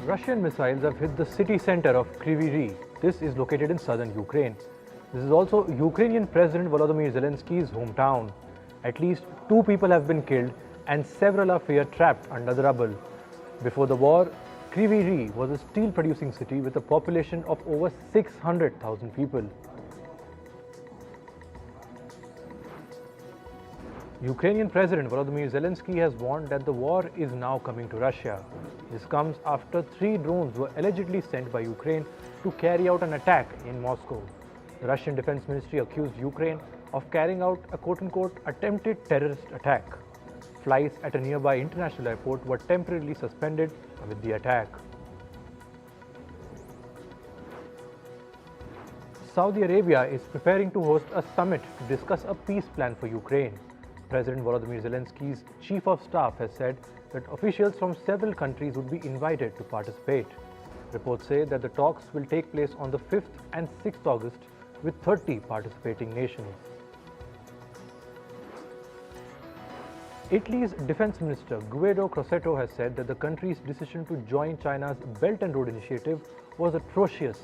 Russian missiles have hit the city center of Kryvyi Rih. This is located in southern Ukraine. This is also Ukrainian President Volodymyr Zelensky's hometown. At least 2 people have been killed and several are feared trapped under the rubble. Before the war, Kryvyi Rih was a steel-producing city with a population of over 600,000 people. Ukrainian President Volodymyr Zelensky has warned that the war is now coming to Russia. This comes after 3 drones were allegedly sent by Ukraine to carry out an attack in Moscow. The Russian Defense Ministry accused Ukraine of carrying out a quote-unquote attempted terrorist attack. Flights at a nearby international airport were temporarily suspended amid the attack. Saudi Arabia is preparing to host a summit to discuss a peace plan for Ukraine. President Volodymyr Zelensky's chief of staff has said that officials from several countries would be invited to participate. Reports say that the talks will take place on the 5th and 6th August with 30 participating nations. Italy's defense minister Guido Crosetto has said that the country's decision to join China's Belt and Road Initiative was atrocious.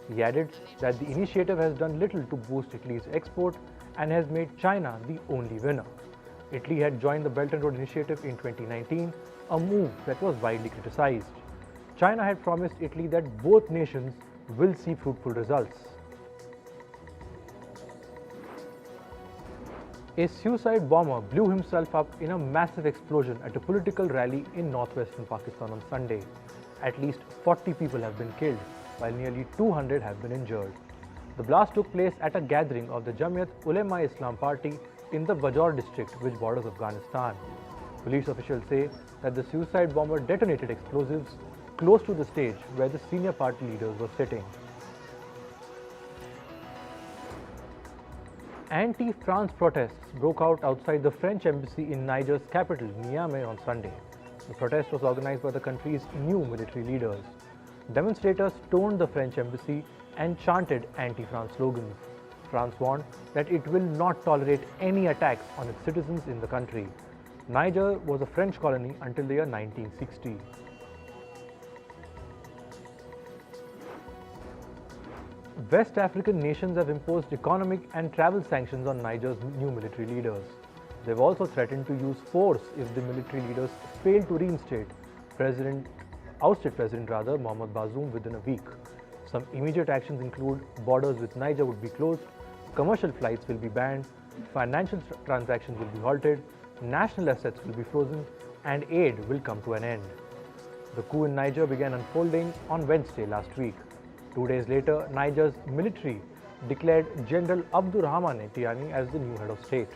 He added that the initiative has done little to boost Italy's export and has made China the only winner. Italy had joined the Belt and Road Initiative in 2019, a move that was widely criticized. China had promised Italy that both nations will see fruitful results. A suicide bomber blew himself up in a massive explosion at a political rally in northwestern Pakistan on Sunday. At least 40 people have been killed, while nearly 200 have been injured. The blast took place at a gathering of the Jamiat Ulema-e-Islam party in the Bajaur district, which borders Afghanistan. Police officials say that the suicide bomber detonated explosives close to the stage where the senior party leaders were sitting. Anti-France protests broke out outside the French embassy in Niger's capital, Niamey, on Sunday. The protest was organized by the country's new military leaders. Demonstrators stormed the French embassy and chanted anti-France slogans. France warned that it will not tolerate any attacks on its citizens in the country. Niger was a French colony until the year 1960. West African nations have imposed economic and travel sanctions on Niger's new military leaders. They've also threatened to use force if the military leaders fail to reinstate ousted President Mohamed Bazoum within a week. Some immediate actions include borders with Niger would be closed, commercial flights will be banned, financial transactions will be halted, national assets will be frozen, and aid will come to an end. The coup in Niger began unfolding on Wednesday last week. 2 days later, Niger's military declared General Abdurrahman Tiani as the new head of state.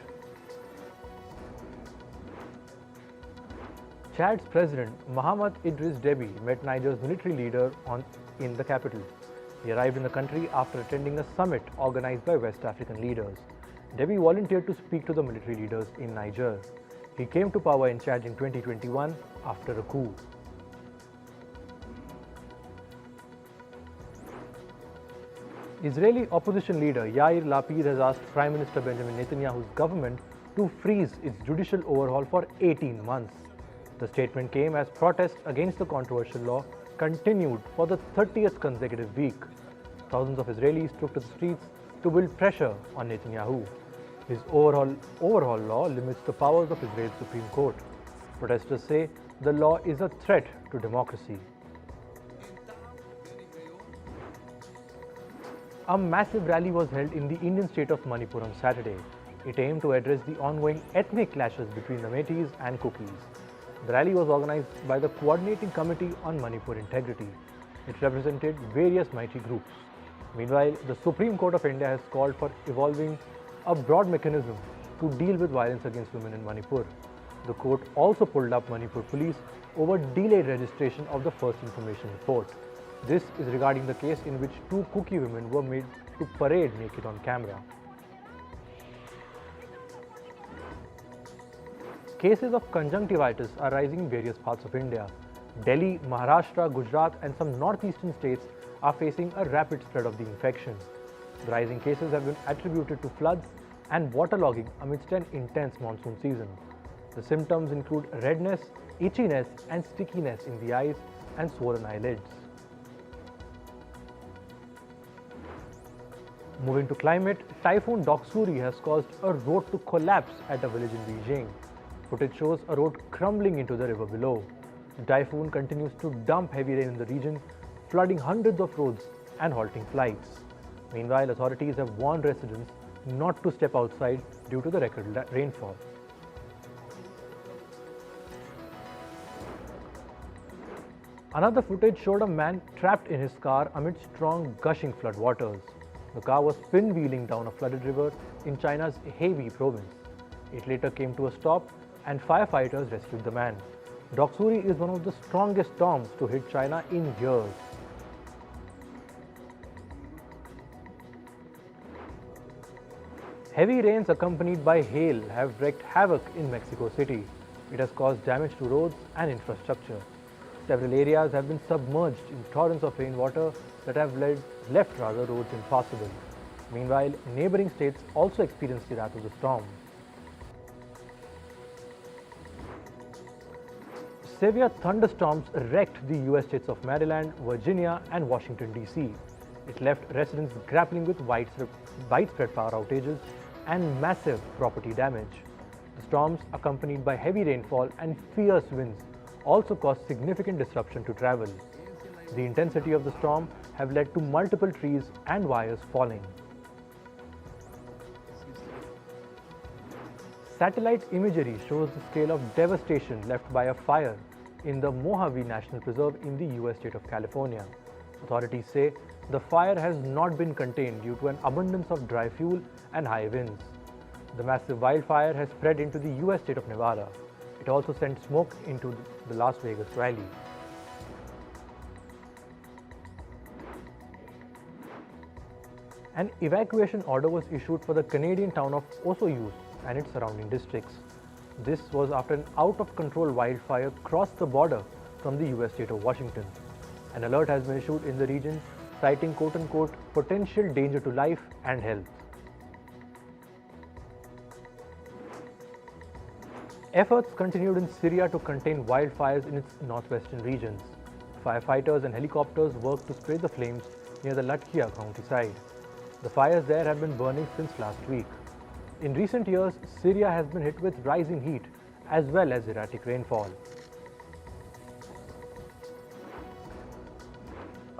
Chad's president, Mohamed Idris Deby, met Niger's military leader in the capital. He arrived in the country after attending a summit organized by West African leaders. Deby volunteered to speak to the military leaders in Niger. He came to power in Chad in 2021 after a coup. Israeli opposition leader Yair Lapid has asked Prime Minister Benjamin Netanyahu's government to freeze its judicial overhaul for 18 months. The statement came as protests against the controversial law continued for the 30th consecutive week. Thousands of Israelis took to the streets to build pressure on Netanyahu. His overhaul law limits the powers of Israel's Supreme Court. Protesters say the law is a threat to democracy. A massive rally was held in the Indian state of Manipur on Saturday. It aimed to address the ongoing ethnic clashes between the Metis and Kukis. The rally was organized by the Coordinating Committee on Manipur Integrity. It represented various mighty groups. Meanwhile, the Supreme Court of India has called for evolving a broad mechanism to deal with violence against women in Manipur. The court also pulled up Manipur police over delayed registration of the first information report. This is regarding the case in which 2 Kuki women were made to parade naked on camera. Cases of conjunctivitis are rising in various parts of India. Delhi, Maharashtra, Gujarat and some northeastern states are facing a rapid spread of the infection. The rising cases have been attributed to floods and waterlogging amidst an intense monsoon season. The symptoms include redness, itchiness and stickiness in the eyes, and swollen eyelids. Moving to climate, Typhoon Doksuri has caused a road to collapse at a village in Beijing. Footage shows a road crumbling into the river below. The typhoon continues to dump heavy rain in the region, flooding hundreds of roads and halting flights. Meanwhile, authorities have warned residents not to step outside due to the record rainfall. Another footage showed a man trapped in his car amid strong gushing floodwaters. The car was pinwheeling down a flooded river in China's Hebei province. It later came to a stop and firefighters rescued the man. Doksuri is one of the strongest storms to hit China in years. Heavy rains accompanied by hail have wreaked havoc in Mexico City. It has caused damage to roads and infrastructure. Several areas have been submerged in torrents of rainwater that have left roads impassable. Meanwhile, neighboring states also experienced the wrath of the storm. Severe thunderstorms wrecked the US states of Maryland, Virginia, and Washington, D.C. It left residents grappling with widespread power outages and massive property damage. The storms, accompanied by heavy rainfall and fierce winds, also caused significant disruption to travel. The intensity of the storm have led to multiple trees and wires falling. Satellite imagery shows the scale of devastation left by a fire in the Mojave National Preserve in the US state of California. Authorities say the fire has not been contained due to an abundance of dry fuel and high winds. The massive wildfire has spread into the US state of Nevada. It also sent smoke into the Las Vegas Valley. An evacuation order was issued for the Canadian town of Osoyoos and its surrounding districts. This was after an out-of-control wildfire crossed the border from the US state of Washington. An alert has been issued in the region citing quote-unquote potential danger to life and health. Efforts continued in Syria to contain wildfires in its northwestern regions. Firefighters and helicopters worked to spray the flames near the Latakia countryside. The fires there have been burning since last week. In recent years, Syria has been hit with rising heat as well as erratic rainfall.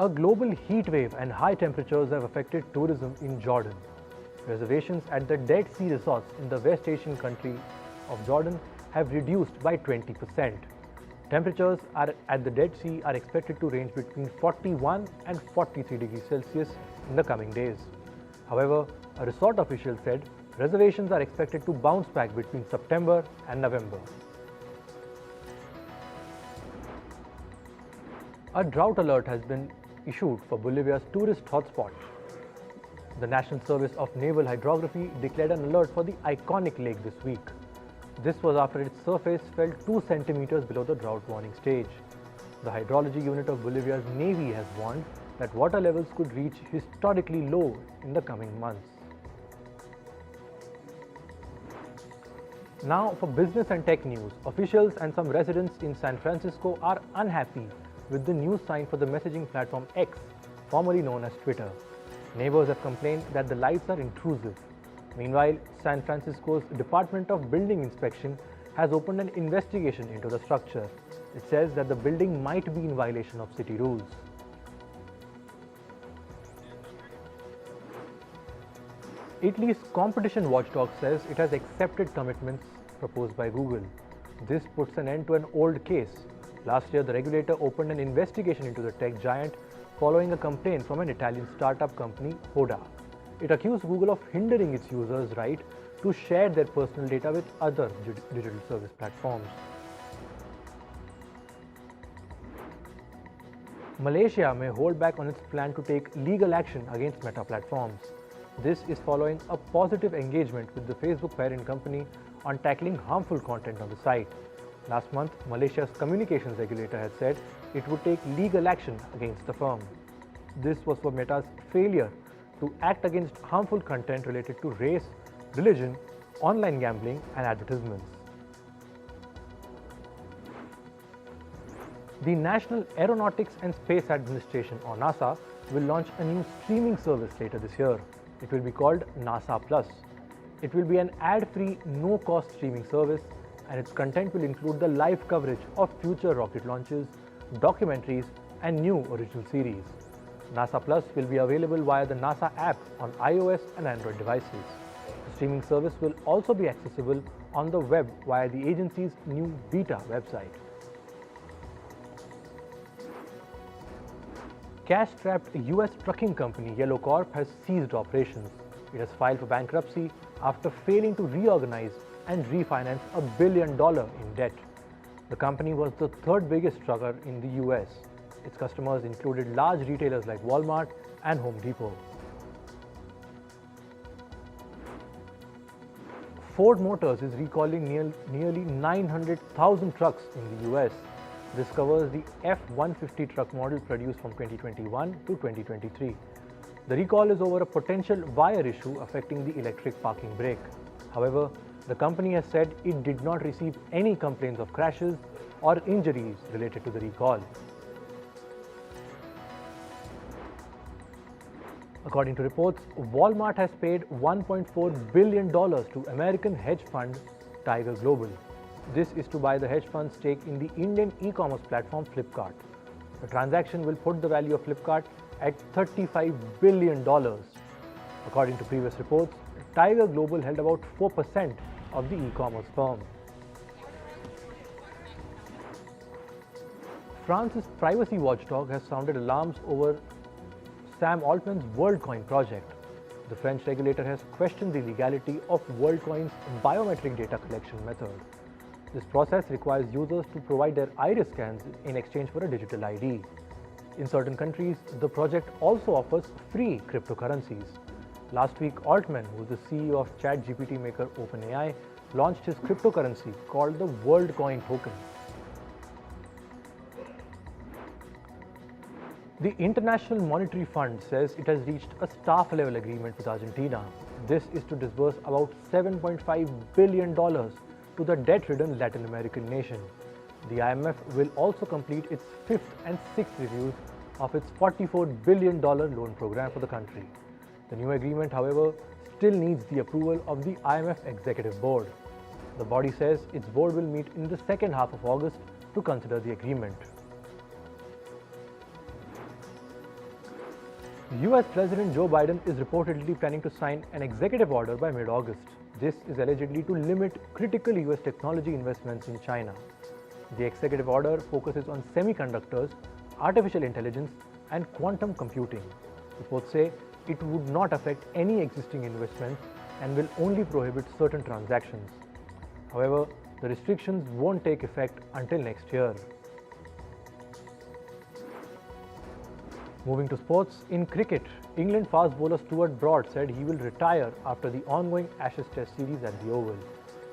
A global heat wave and high temperatures have affected tourism in Jordan. Reservations at the Dead Sea resorts in the West Asian country of Jordan have reduced by 20%. Temperatures at the Dead Sea are expected to range between 41 and 43 degrees Celsius in the coming days. However, a resort official said reservations are expected to bounce back between September and November. A drought alert has been issued for Bolivia's tourist hotspot. The National Service of Naval Hydrography declared an alert for the iconic lake this week. This was after its surface fell 2 centimeters below the drought warning stage. The hydrology unit of Bolivia's Navy has warned that water levels could reach historically low in the coming months. Now for business and tech news, officials and some residents in San Francisco are unhappy with the new sign for the messaging platform X, formerly known as Twitter. Neighbors have complained that the lights are intrusive. Meanwhile, San Francisco's Department of Building Inspection has opened an investigation into the structure. It says that the building might be in violation of city rules. Italy's competition watchdog says it has accepted commitments proposed by Google. This puts an end to an old case. Last year, the regulator opened an investigation into the tech giant following a complaint from an Italian startup company, Hoda. It accused Google of hindering its users' right to share their personal data with other digital service platforms. Malaysia may hold back on its plan to take legal action against Meta platforms. This is following a positive engagement with the Facebook parent company on tackling harmful content on the site. Last month, Malaysia's communications regulator had said it would take legal action against the firm. This was for Meta's failure to act against harmful content related to race, religion, online gambling, and advertisements. The National Aeronautics and Space Administration, or NASA, will launch a new streaming service later this year. It will be called NASA Plus. It will be an ad-free, no-cost streaming service, and its content will include the live coverage of future rocket launches, documentaries, and new original series. NASA Plus will be available via the NASA app on iOS and Android devices. The streaming service will also be accessible on the web via the agency's new beta website. Cash-strapped US trucking company Yellow Corp has ceased operations. It has filed for bankruptcy after failing to reorganize and refinance $1 billion in debt. The company was the third biggest trucker in the US. Its customers included large retailers like Walmart and Home Depot. Ford Motors is recalling nearly 900,000 trucks in the US. This covers the F-150 truck model produced from 2021 to 2023. The recall is over a potential wire issue affecting the electric parking brake. However, the company has said it did not receive any complaints of crashes or injuries related to the recall. According to reports, Walmart has paid $1.4 billion to American hedge fund Tiger Global. This is to buy the hedge fund's stake in the Indian e-commerce platform Flipkart. The transaction will put the value of Flipkart at $35 billion. According to previous reports, Tiger Global held about 4% of the e-commerce firm. France's privacy watchdog has sounded alarms over Sam Altman's Worldcoin project. The French regulator has questioned the legality of Worldcoin's biometric data collection method. This process requires users to provide their iris scans in exchange for a digital ID. In certain countries, the project also offers free cryptocurrencies. Last week, Altman, who is the CEO of ChatGPT maker OpenAI, launched his cryptocurrency called the Worldcoin token. The International Monetary Fund says it has reached a staff-level agreement with Argentina. This is to disburse about $7.5 billion to the debt-ridden Latin American nation. The IMF will also complete its fifth and sixth reviews of its $44 billion loan program for the country. The new agreement, however, still needs the approval of the IMF Executive Board. The body says its board will meet in the second half of August to consider the agreement. US President Joe Biden is reportedly planning to sign an executive order by mid-August. This is allegedly to limit critical US technology investments in China. The executive order focuses on semiconductors, artificial intelligence, and quantum computing. Reports say it would not affect any existing investments and will only prohibit certain transactions. However, the restrictions won't take effect until next year. Moving to sports, in cricket, England fast bowler Stuart Broad said he will retire after the ongoing Ashes Test series at the Oval.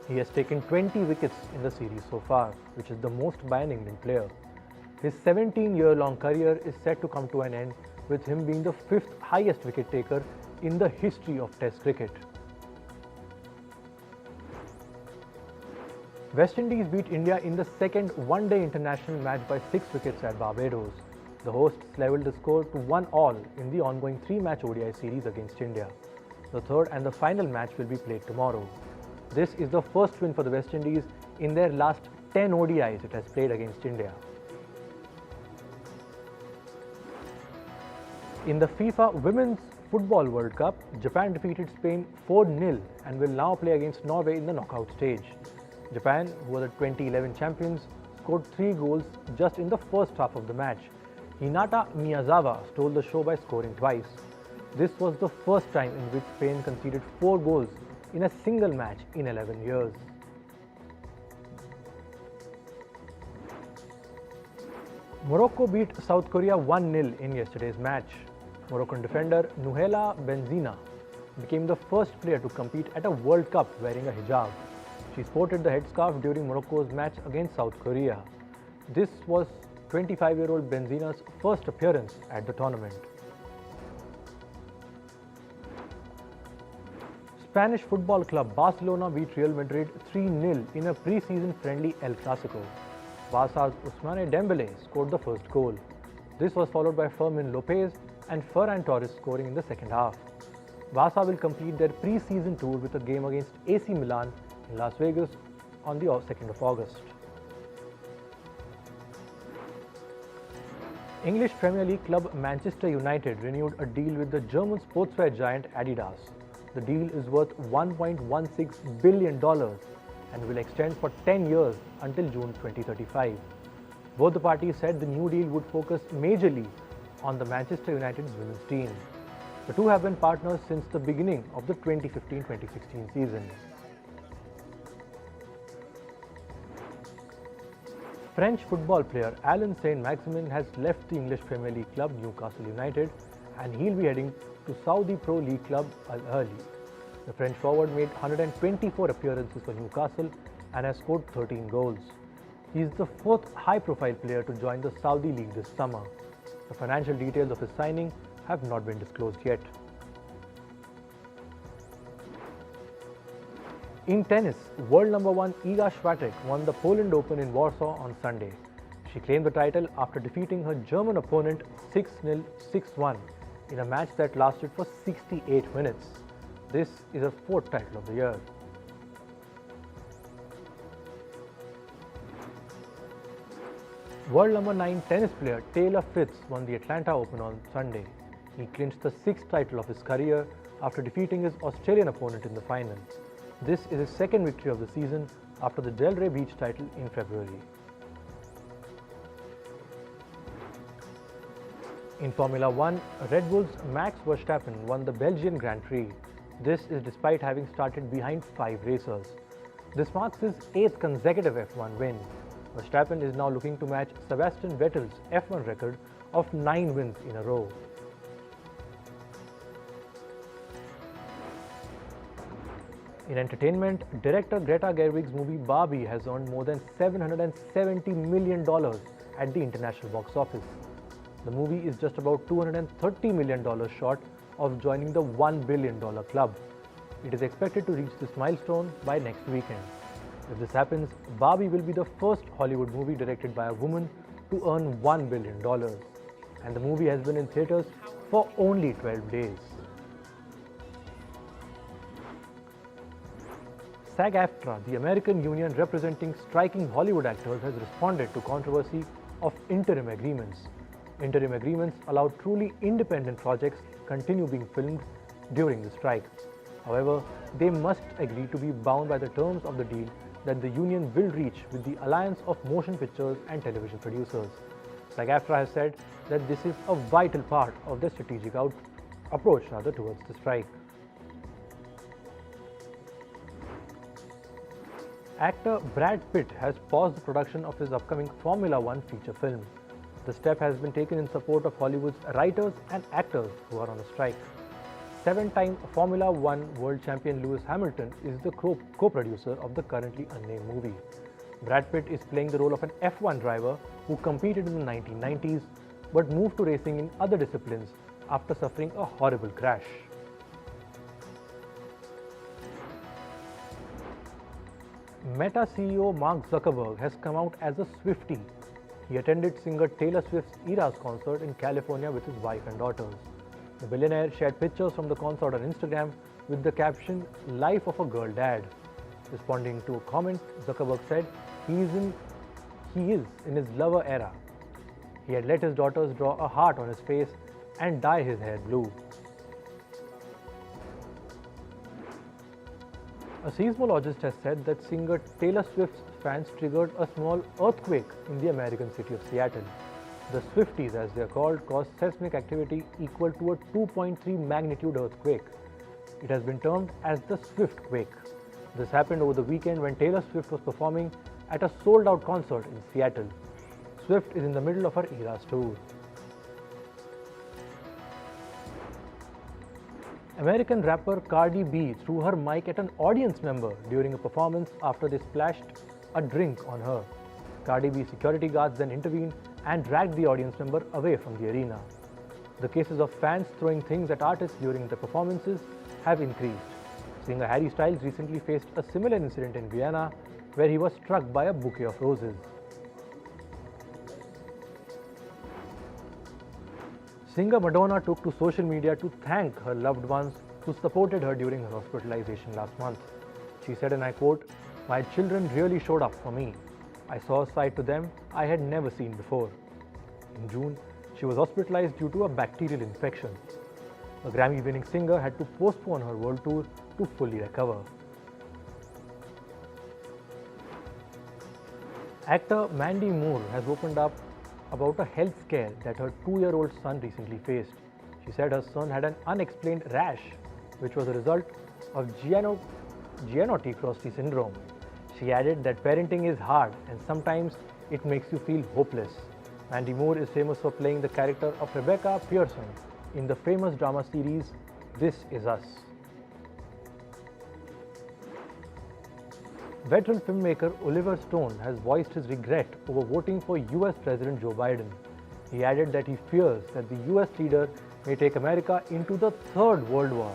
He has taken 20 wickets in the series so far, which is the most by an England player. His 17-year-long career is set to come to an end, with him being the fifth highest wicket taker in the history of Test cricket. West Indies beat India in the second one-day international match by 6 wickets at Barbados. The hosts levelled the score to 1-all in the ongoing 3-match ODI series against India. The third and the final match will be played tomorrow. This is the first win for the West Indies in their last 10 ODIs it has played against India. In the FIFA Women's Football World Cup, Japan defeated Spain 4-0 and will now play against Norway in the knockout stage. Japan, who are the 2011 champions, scored 3 goals just in the first half of the match. Hinata Miyazawa stole the show by scoring twice. This was the first time in which Spain conceded 4 goals in a single match in 11 years. Morocco beat South Korea 1-0 in yesterday's match. Moroccan defender Nouhela Benzina became the first player to compete at a World Cup wearing a hijab. She sported the headscarf during Morocco's match against South Korea. This was 25-year-old Benzina's first appearance at the tournament. Spanish football club Barcelona beat Real Madrid 3-0 in a pre-season friendly El Clasico. Barca's Ousmane Dembele scored the first goal. This was followed by Fermin Lopez and Ferran Torres scoring in the second half. Barca will complete their pre-season tour with a game against AC Milan in Las Vegas on the 2nd of August. English Premier League club Manchester United renewed a deal with the German sportswear giant Adidas. The deal is worth $1.16 billion and will extend for 10 years until June 2035. Both the parties said the new deal would focus majorly on the Manchester United women's team. The two have been partners since the beginning of the 2015-2016 season. French football player Alain Saint-Maximin has left the English Premier League club Newcastle United and he'll be heading to Saudi Pro League club Al Ahly. The French forward made 124 appearances for Newcastle and has scored 13 goals. He is the fourth high-profile player to join the Saudi League this summer. The financial details of his signing have not been disclosed yet. In tennis, world number 1 Iga Swiatek won the Poland Open in Warsaw on Sunday. She claimed the title after defeating her German opponent 6-0, 6-1 in a match that lasted for 68 minutes. This is her fourth title of the year. World number 9 tennis player Taylor Fritz won the Atlanta Open on Sunday. He clinched the 6th title of his career after defeating his Australian opponent in the final. This is his second victory of the season after the Delray Beach title in February. In Formula 1, Red Bull's Max Verstappen won the Belgian Grand Prix. This is despite having started behind 5 racers. This marks his 8th consecutive F1 win. Verstappen is now looking to match Sebastian Vettel's F1 record of 9 wins in a row. In entertainment, director Greta Gerwig's movie Barbie has earned more than $770 million at the international box office. The movie is just about $230 million short of joining the $1 billion club. It is expected to reach this milestone by next weekend. If this happens, Barbie will be the first Hollywood movie directed by a woman to earn $1 billion. And the movie has been in theatres for only 12 days. SAG-AFTRA, the American union representing striking Hollywood actors, has responded to controversy of interim agreements. Interim agreements allow truly independent projects continue being filmed during the strike. However, they must agree to be bound by the terms of the deal that the union will reach with the Alliance of Motion Pictures and Television Producers. SAG-AFTRA has said that this is a vital part of their strategic approach towards the strike. Actor Brad Pitt has paused the production of his upcoming Formula 1 feature film. The step has been taken in support of Hollywood's writers and actors who are on a strike. 7-time Formula 1 world champion Lewis Hamilton is the co-producer of the currently unnamed movie. Brad Pitt is playing the role of an F1 driver who competed in the 1990s but moved to racing in other disciplines after suffering a horrible crash. Meta CEO Mark Zuckerberg has come out as a Swiftie. He attended singer Taylor Swift's Eras concert in California with his wife and daughters. The billionaire shared pictures from the concert on Instagram with the caption, "Life of a Girl Dad." Responding to a comment, Zuckerberg said he is in his lover era. He had let his daughters draw a heart on his face and dye his hair blue. A seismologist has said that singer Taylor Swift's fans triggered a small earthquake in the American city of Seattle. The Swifties, as they are called, caused seismic activity equal to a 2.3 magnitude earthquake. It has been termed as the Swiftquake. This happened over the weekend when Taylor Swift was performing at a sold-out concert in Seattle. Swift is in the middle of her Eras tour. American rapper Cardi B threw her mic at an audience member during a performance after they splashed a drink on her. Cardi B security guards then intervened and dragged the audience member away from the arena. The cases of fans throwing things at artists during the performances have increased. Singer Harry Styles recently faced a similar incident in Vienna where he was struck by a bouquet of roses. Singer Madonna took to social media to thank her loved ones who supported her during her hospitalization last month. She said, and I quote, "My children really showed up for me. I saw a side to them I had never seen before." In June, she was hospitalized due to a bacterial infection. The Grammy-winning singer had to postpone her world tour to fully recover. Actor Mandy Moore has opened up about a health scare that her 2-year-old son recently faced. She said her son had an unexplained rash, which was a result of Gianotti-Crosty syndrome. She added that parenting is hard and sometimes it makes you feel hopeless. Mandy Moore is famous for playing the character of Rebecca Pearson in the famous drama series This Is Us. Veteran filmmaker Oliver Stone has voiced his regret over voting for US President Joe Biden. He added that he fears that the US leader may take America into the Third World War.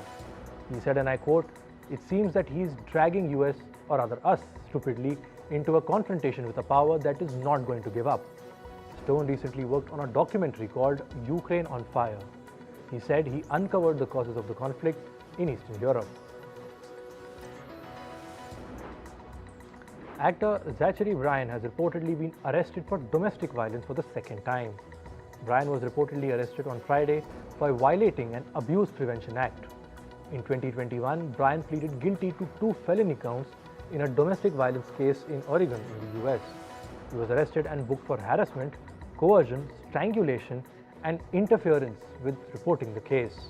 He said, and I quote, "It seems that he is dragging US, or rather us, stupidly, into a confrontation with a power that is not going to give up." Stone recently worked on a documentary called Ukraine on Fire. He said he uncovered the causes of the conflict in Eastern Europe. Actor Zachary Bryan has reportedly been arrested for domestic violence for the second time. Bryan was reportedly arrested on Friday for violating an Abuse Prevention Act. In 2021, Bryan pleaded guilty to 2 felony counts in a domestic violence case in Oregon in the US. He was arrested and booked for harassment, coercion, strangulation, and interference with reporting the case.